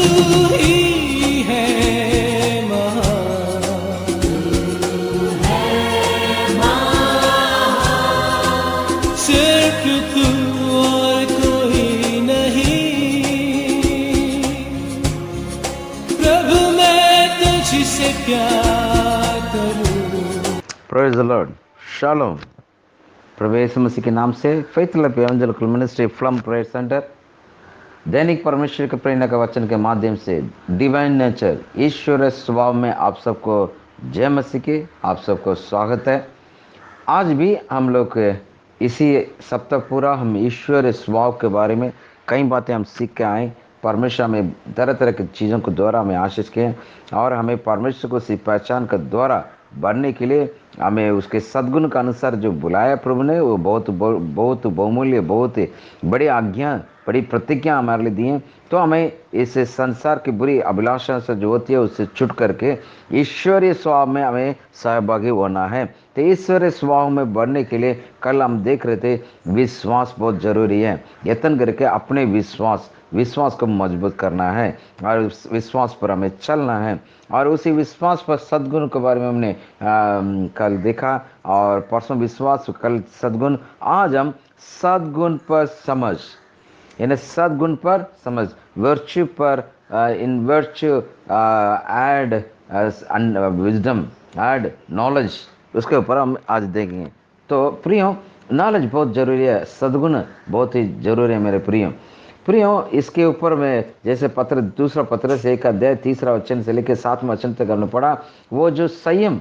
ही है महान, सिर्फ तू और कोई नहीं। प्रभु मैं तुझसे प्यार करूं। Praise the lord, shalom. प्रभु यीशु मसीह के नाम से फेथ लैब एवेंजेलिकल मिनिस्ट्री फ्लम प्रेयर सेंटर दैनिक परमेश्वर के प्रेरणा का वचन के माध्यम से डिवाइन नेचर ईश्वरीय स्वभाव में आप सबको जय मसीह की, आप सबको स्वागत है। आज भी हम लोग इसी सप्ताह पूरा हम ईश्वरीय स्वभाव के बारे में कई बातें हम सीख के आए। परमेश्वर में तरह तरह की चीज़ों के द्वारा हमें आशीष किए और हमें परमेश्वर को सी पहचान के द्वारा बढ़ने के लिए हमें उसके सद्गुण के अनुसार जो बुलाया प्रभु ने, वो बहुत बहुमूल्य, बहुत बड़ी आज्ञा, बड़ी प्रतिज्ञा हमारे लिए दी है। तो हमें इस संसार की बुरी अभिलाषा से जो होती है उससे छुट करके ईश्वरीय स्वभाव में हमें सहभागी होना है। तो ईश्वरीय स्वभाव में बढ़ने के लिए कल हम देख रहे थे विश्वास बहुत जरूरी है। यत्न करके अपने विश्वास को मजबूत करना है और उस विश्वास पर हमें चलना है। और उसी विश्वास पर सद्गुण के बारे में हमने कल देखा, और परसों विश्वास, कल सद्गुण। आज हम सद्गुण पर समझ, यानी सद्गुण पर समझ, वर्च्यू पर, in virtue add wisdom, add knowledge, उसके ऊपर हम आज देखेंगे। तो प्रियो, नॉलेज बहुत जरूरी है, सद्गुण बहुत ही जरूरी है मेरे प्रियो। इसके ऊपर में जैसे पत्र, दूसरा पत्र से 1 अध्याय 3 वचन से लेकर 7वां वचन तक हमने पढ़ा। वो जो संयम,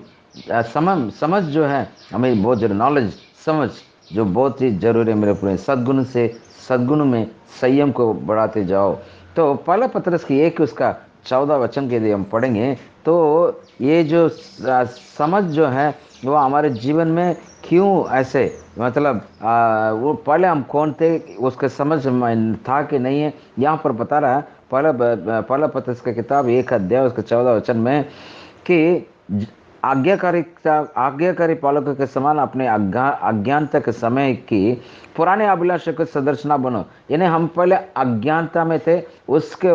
समझ जो है हमें बहुत जरूरी, नॉलेज, समझ जो बहुत ही जरूरी है मेरे प्रिय। सद्गुण में संयम को बढ़ाते जाओ। तो पहला पत्रस की 1 उसका 14 वचन के लिए हम पढ़ेंगे। तो ये जो समझ जो है वो हमारे जीवन में क्यों ऐसे, मतलब वो पहले हम कौन थे उसके समझ में था कि नहीं है, यहाँ पर बता रहा है पहला पत्रस की किताब 1 अध्याय उसके 14 वचन में कि आज्ञाकारी पालकों के समान अपने अज्ञानता के समय की पुराने अभिलाषा के सदस्य ना बनो। यानी हम पहले अज्ञानता में थे, उसके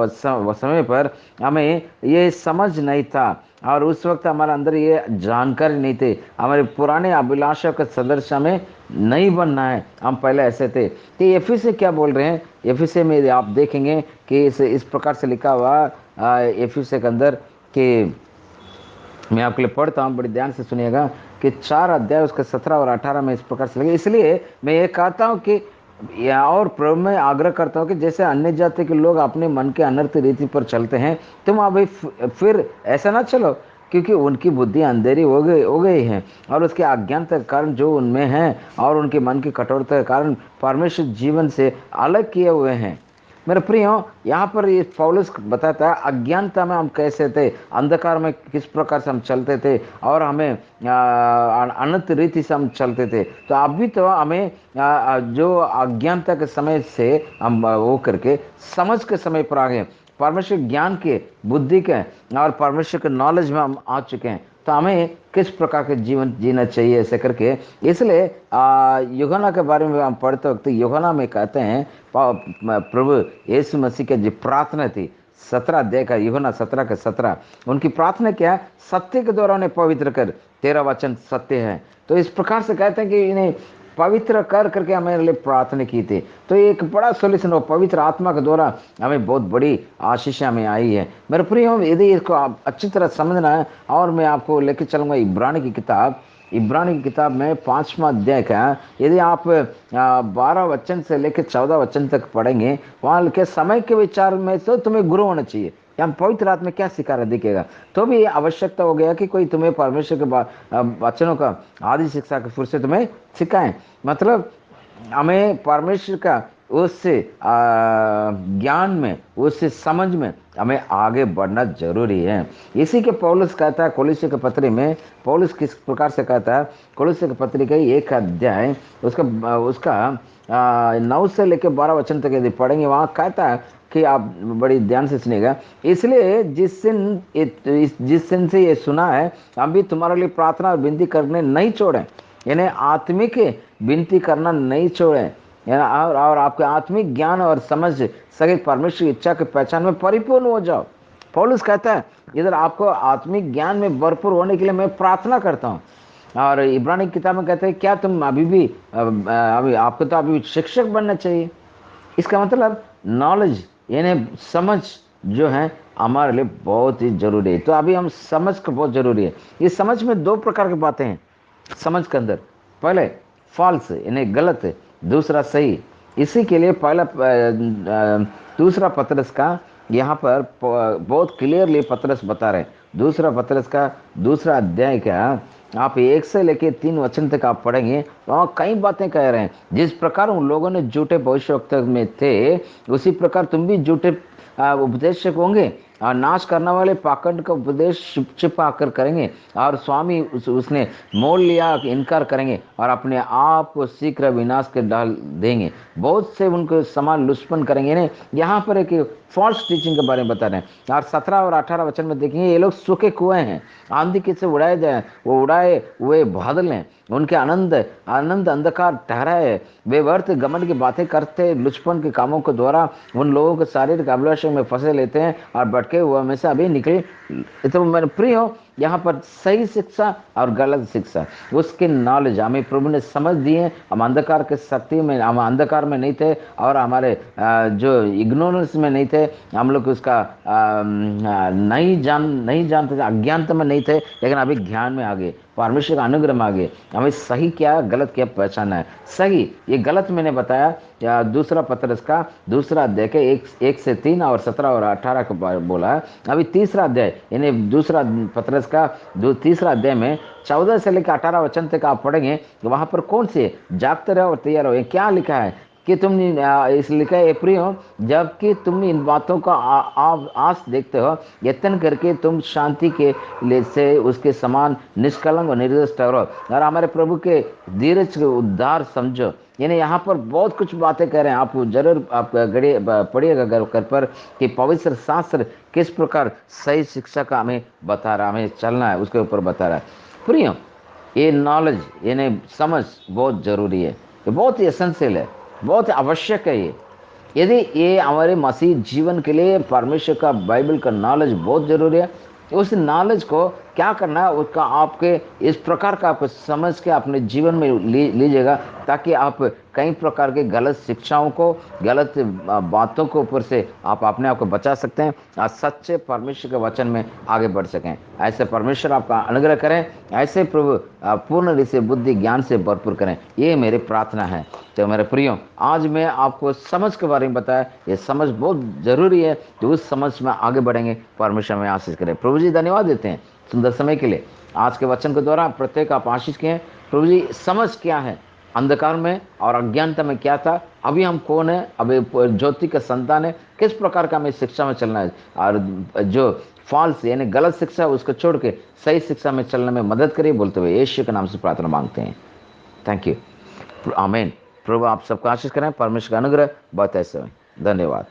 समय पर हमें ये समझ नहीं था और उस वक्त हमारे अंदर ये जानकारी नहीं थी। हमारे पुराने अभिलाषा के सदस्य हमें नहीं बनना है, हम पहले ऐसे थे। तो एफिसी क्या बोल रहे हैं, एफिसी में आप देखेंगे कि इस प्रकार से लिखा हुआ एफिसी के अंदर कि मैं आपके लिए पढ़ता हूँ, बड़ी ध्यान से सुनिएगा कि 4 अध्याय उसके 17 और 18 में इस प्रकार से लगे। इसलिए मैं ये कहता हूँ कि और प्रभु में आग्रह करता हूँ कि जैसे अन्य जाति के लोग अपने मन के अनर्थ रीति पर चलते हैं, तुम अभी फिर ऐसा ना चलो, क्योंकि उनकी बुद्धि अंधेरी हो गई है और उसके अज्ञानता के कारण जो उनमें है और उनके मन की कठोरता के कारण परमेश्वर जीवन से अलग किए हुए हैं। मेरे प्रियो, यहाँ पर ये पौलुस बताता है अज्ञानता में हम कैसे थे, अंधकार में किस प्रकार से हम चलते थे और हमें अनंत रीति से हम चलते थे। तो अभी तो हमें जो अज्ञानता के समय से हम वो करके समझ के समय पर आ गए, परमेश्वर ज्ञान के, बुद्धि के और परमेश्वर के नॉलेज में हम आ चुके हैं। तो हमें किस प्रकार के जीवन जीना चाहिए ऐसे करके, इसलिए यूहन्ना के बारे में हम पढ़ते वक्त यूहन्ना में कहते हैं प्रभु यीशु मसीह की जो प्रार्थना थी, 17 अध्याय का, यूहन्ना 17 का 17, उनकी प्रार्थना क्या है, सत्य के द्वारा उन्हें पवित्र कर, तेरा वचन सत्य है। तो इस प्रकार से कहते हैं कि इन्हें पवित्र कर करके हमारे लिए प्रार्थना की थी। तो ये एक बड़ा सोल्यूशन हो, पवित्र आत्मा के द्वारा हमें बहुत बड़ी आशीष हमें आई है। मेरे प्रिय, यदि इसको आप अच्छी तरह समझना है और मैं आपको लेकर चलूँगा इब्रानी की किताब में 5वां अध्याय का, यदि आप 12 वचन से लेकर 14 वचन तक पढ़ेंगे, वहाँ के समय के विचार में तो तुम्हें गुरु होना चाहिए। यहाँ पवित्र आत्मा क्या सिखा रहा दिखेगा, तो भी आवश्यकता हो गया कि कोई तुम्हें परमेश्वर के वचनों का आदि शिक्षा के फुर्सत में सिखाएं। मतलब हमें परमेश्वर का उस ज्ञान में, उस समझ में हमें आगे बढ़ना जरूरी है। इसी के पौलुस कहता है कोलोस्सी के पत्री में, पौलुस किस प्रकार से कहता है, कोलोस्सी के पत्री का 1 अध्याय उसका 9 से लेकर 12 वचन तक यदि पढ़ेंगे, वहाँ कहता है कि आप बड़ी ध्यान से सुनिएगा। इसलिए जिस दिन से ये सुना है, हम भी तुम्हारे लिए प्रार्थना और विनती करने नहीं छोड़ें, यानी आत्मिक विनती करना नहीं छोड़ें। है ना, और आपके आत्मिक ज्ञान और समझ सहित परमेश्वर की इच्छा की पहचान में परिपूर्ण हो जाओ। पौलुस कहता है इधर आपको आत्मिक ज्ञान में भरपूर होने के लिए मैं प्रार्थना करता हूँ। और इब्रानी किताब में कहते हैं क्या तुम अभी भी अभी आपको तो अभी शिक्षक बनना चाहिए। इसका मतलब नॉलेज यानी समझ जो है हमारे लिए बहुत ही जरूरी है। तो अभी हम समझ का बहुत जरूरी है। इस समझ में दो प्रकार की बातें हैं समझ के अंदर। पहले फॉल्स यानी गलत है, दूसरा सही। इसी के लिए पहला दूसरा पतरस का यहाँ पर बहुत क्लियरली पतरस बता रहे हैं। दूसरा पतरस का दूसरा अध्याय का आप 1 से लेकर 3 वचन तक आप पढ़ेंगे, वहाँ कई बातें कह रहे हैं। जिस प्रकार उन लोगों ने झूठे भविष्यवक्ता में थे, उसी प्रकार तुम भी झूठे उपदेशक होंगे और नाश करने वाले पाखंड का उपदेश छिपा कर करेंगे और स्वामी उसने मोल लिया इनकार करेंगे और अपने आप को शीघ्र विनाश के डाल देंगे। बहुत से उनको समान लुस्पन करेंगे। ने यहाँ पर एक फॉल्स टीचिंग के बारे में बता रहे हैं। और 17 और 18 वचन में देखेंगे ये लोग सूखे कुएं हैं, आंधी किससे उड़ाए जाए, वो उड़ाए हुए बादल हैं, उनके आनंद आनंद अंधकार ठहराए। वे व्यर्थ घमंड की बातें करते लुचपन के कामों के द्वारा उन लोगों के शारीरिक अभिलाषों में फंसे लेते हैं और भटके हुए में से अभी निकले। तो मेरे प्रिय हो, यहाँ पर सही शिक्षा और गलत शिक्षा उसके नॉलेज हमें प्रभु ने समझ दिए। हम अंधकार के शक्ति में, हम अंधकार में नहीं थे और हमारे जो इग्नोरेंस में नहीं थे, हम लोग उसका नहीं जानते थे, अज्ञानता में नहीं थे, लेकिन अभी ज्ञान में आ गए, परमेश्वर का अनुग्रह में आ गए। हमें सही क्या गलत क्या पहचाना है। सही ये गलत मैंने बताया या दूसरा पतरस का दूसरा अध्याय के 1 से 3 और 17 और 18 का बोला है। अभी तीसरा अध्याय यानी दूसरा पतरस का तीसरा अध्याय में 14 से लेकर 18 वचन तक आप पढ़ेंगे। वहां पर कौन से जागते रहो और तैयार रहो, क्या लिखा है कि तुम इस लिखा है प्रियो, जबकि तुम इन बातों का आस देखते हो, यत्न करके तुम शांति के लिए से उसके समान निष्कलंक और निर्दोष ठहरो और हमारे प्रभु के धीरज के उद्धार समझो। यानी यहाँ पर बहुत कुछ बातें कह रहे हैं। आप जरूर आप पढ़िएगा घर पर कि पवित्र शास्त्र किस प्रकार सही शिक्षा का हमें बता रहा, हमें चलना है उसके ऊपर बता रहा है। प्रियो ये नॉलेज यानी समझ बहुत जरूरी है, ये बहुत ही एसेंशियल है, बहुत आवश्यक है। ये यदि ये हमारे मसीह जीवन के लिए परमेश्वर का बाइबल का नॉलेज बहुत जरूरी है। उस नॉलेज को क्या करना है उसका आपके इस प्रकार का आपको समझ के अपने जीवन में लीजिएगा, ताकि आप कई प्रकार के गलत शिक्षाओं को, गलत बातों के ऊपर से आप अपने आप को बचा सकते हैं और सच्चे परमेश्वर के वचन में आगे बढ़ सकें। ऐसे परमेश्वर आपका अनुग्रह करें, ऐसे प्रभु पूर्ण रूप से बुद्धि ज्ञान से भरपूर करें, ये मेरी प्रार्थना है। तो मेरे प्रियो, आज मैं आपको समझ के बारे में बताया, ये समझ बहुत जरूरी है। तो उस समझ में आगे बढ़ेंगे, परमेश्वर में आशीष करें। प्रभु जी धन्यवाद देते हैं सुंदर समय के लिए। आज के वचन के द्वारा प्रत्येक आप आशीष किए हैं। प्रभु जी समझ क्या है, अंधकार में और अज्ञानता में क्या था, अभी हम कौन है, अभी ज्योति का संतान है, किस प्रकार का हमें शिक्षा में चलना है और जो फॉल्स यानी गलत शिक्षा है उसको छोड़ के सही शिक्षा में चलने में मदद करिए बोलते हुए यीशु के नाम से प्रार्थना मांगते हैं। थैंक यू, आमीन। प्रभु आप सबको आशीष करें, परमेश्वर का अनुग्रह बहुत ऐसे। धन्यवाद।